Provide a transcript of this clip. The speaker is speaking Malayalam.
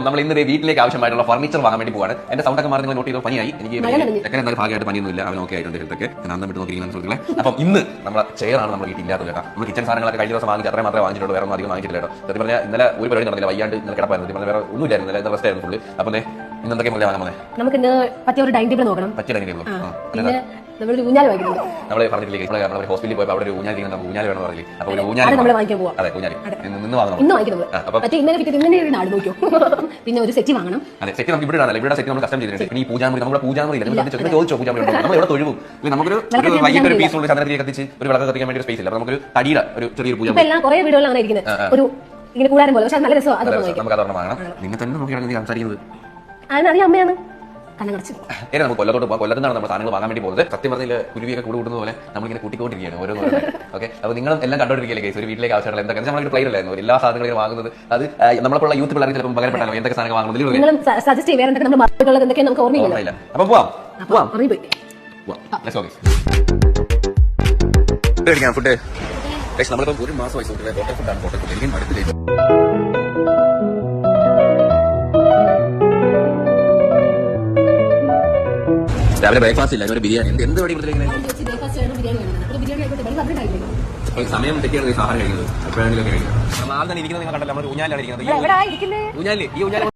നമ്മൾ ഇന്ന് വീട്ടിലേക്ക് ആവശ്യമായിട്ടുള്ള ഫർണിച്ചർ വാങ്ങാൻ വേണ്ടി പോവാണ്. എന്റെ സൗണ്ട് ഒക്കെ മാറി നിങ്ങൾ നോട്ട് ചെയ്തോ, പനിയായി. എനിക്ക് ചെക്കൻ എന്തായാലും ഭാഗമായിട്ട് പനിയൊന്നുമില്ല, അവൻ ഓക്കെ ആയിട്ടുണ്ട് ഹെൽത്തൊക്കെ. ഞാൻ അന്ന് വിട്ട് നോക്കിയിരിക്കുന്ന സുഹൃത്തുക്കളെ. അപ്പം ഇന്ന് നമ്മളെ ചെയറാണ് നമ്മൾ വീട്ടിൽ ഇല്ലാത്തത് കേട്ടോ. നമ്മൾ കിച്ചൺ സാധനങ്ങളൊക്കെ കഴിഞ്ഞ ദിവസം വാങ്ങിച്ച് അത്രയും മാത്രമേ വാങ്ങിച്ചിട്ടുള്ളൂ, വേറെ ഒന്നും അധികം വാങ്ങിച്ചിട്ടില്ല കേട്ടോ. സത്യം പറഞ്ഞാൽ ഇന്നലെ ഒരു പരിപാടി നടന്നില്ല, വയ്യാണ്ട് ഇന്നലെ കിടപ്പായിരുന്നു. സത്യം വേറെ ഒന്നും ഇല്ലായിരുന്നു, ഇന്നലെ റെസ്റ്റ് ആയിരുന്നു ഫുള്ള്. അപ്പം ഇന്ന് എന്തൊക്കെ വാങ്ങാൻ പോകുന്നത്? നമുക്ക് ഇന്ന് പറ്റിയ ഒരു ഡൈനിങ് ടേബിൾ നോക്കണം. പറ്റിയ ഡൈനിങ് ടേബിൾ നമ്മളൊരു ഊഞ്ഞാൽ വാങ്ങിക്കുന്നുണ്ട്. നമ്മൾ പറഞ്ഞിട്ടില്ലേ നമ്മൾ ഹോസ്പിറ്റലിൽ പോയപ്പോൾ അവിടെ ഒരു ഊഞ്ഞാൽ ഊഞ്ഞാൽ വേണം പറഞ്ഞില്ലേ? അപ്പോൾ ഒരു ഊഞ്ഞാൽ നമ്മൾ വാങ്ങിക്കാൻ പോവാം. അതെ, ഊഞ്ഞാൽ ഇന്ന് വാങ്ങണം, ഇന്ന് വാങ്ങിക്കുന്നത്. ഇന്നലെ നാട് നോക്കിയോ. പിന്നെ ഒരു സെറ്റ് വാങ്ങണം. അതെ, സെറ്റ് നമുക്ക് ഇവിടെ ഇവിടെ സെറ്റ് നമ്മൾ കസ്റ്റം ചെയ്തിട്ടുണ്ട്. പിന്നെ ഈ പൂജാമുറി, നമ്മുടെ പൂജാമുറി ചോദിച്ചോ, പൂജാമുറി നമ്മൾ എവിടെ തൊഴുവും. നമുക്കൊരു വൈകിട്ട് ഒരു പീസ് ചന്ദ്രത്തിലേക്ക് കത്തിച്ച് ഒരു വിളക്ക് കത്തിക്കാൻ വേണ്ടി ഒരു സ്പേസ് ഇല്ല. നമുക്കൊരു തടിയുടെ ഒരു ചെറിയൊരു പൂജ. എല്ലാം കുറെ വീടുകളിൽ അങ്ങനെ ഇരിക്കുന്നത്, ഒരു ഇങ്ങനെ കൂടാനും പോലെ. പക്ഷെ നല്ല രസമാണ്, നമുക്ക് അതൊരെണ്ണം വാങ്ങണം. നിങ്ങൾ തന്നെ നോക്കിയാണ് സംസാരിക്കുന്നത്. അതിനറിയാം, അമ്മയാണ് നമുക്ക് കൊല്ലത്തോട്ട് പോകാം. കൊല്ലത്തുനിന്നാണ് നമ്മൾ സാധനങ്ങൾ വാങ്ങാൻ വേണ്ടി പോകുന്നത്. സത്യം പറഞ്ഞാൽ കുരുവിയൊക്കെ കൂടുന്നത് പോലെ നമ്മളിങ്ങനെ കൂട്ടിക്കൊണ്ടിരിക്കുകയാണ് ഓരോന്നും. ഓക്കെ, അപ്പോൾ നിങ്ങളും എല്ലാം കണ്ടോണ്ടിരിക്കുകയല്ലേ കേസ്. ഒരു വീട്ടിലേക്ക് ആവശ്യമുള്ള എന്തൊക്കെ നമ്മളൊരു പ്ലെയർ അല്ലായിരുന്നു എല്ലാ സാധനങ്ങളും വാങ്ങുന്നത്. അത് നമ്മളെപ്പോഴുള്ള യൂത്ത് പിള്ളേർക്ക് ചിലപ്പോൾ ഉപകാരപ്പെട്ടാലോ എന്തൊക്കെ സാധനങ്ങൾ വാങ്ങുന്നത് സജസ്റ്റ് ചെയ്യാൻ നമുക്ക് ഓർമ്മയില്ല. അപ്പം പോവാം ഫുഡ്. നമ്മളിപ്പം ഒരു മാസമായി ഹോട്ടൽ ഫുഡാണ്. ഹോട്ടൽ ഫുഡ് എനിക്ക് അടുത്തില്ല. രാവിലെ ബ്രേക്ക്ഫാസ്റ്റ് ഇല്ല, ഒരു ബിരിയാണി. എന്ത് വഴി സമയം തെറ്റിയാണ് ആഹാരം കഴിക്കുന്നത്. എപ്പോഴാണെങ്കിലും കഴിക്കുന്നത്. നമ്മൾ ആൾ തന്നെ ഇരിക്കുന്നത് നിങ്ങൾ കണ്ടല്ലോ, നമ്മൾ ഊഞ്ഞാലാണ് ഇരിക്കുന്നത്. ഈ ഊഞ്ഞാല്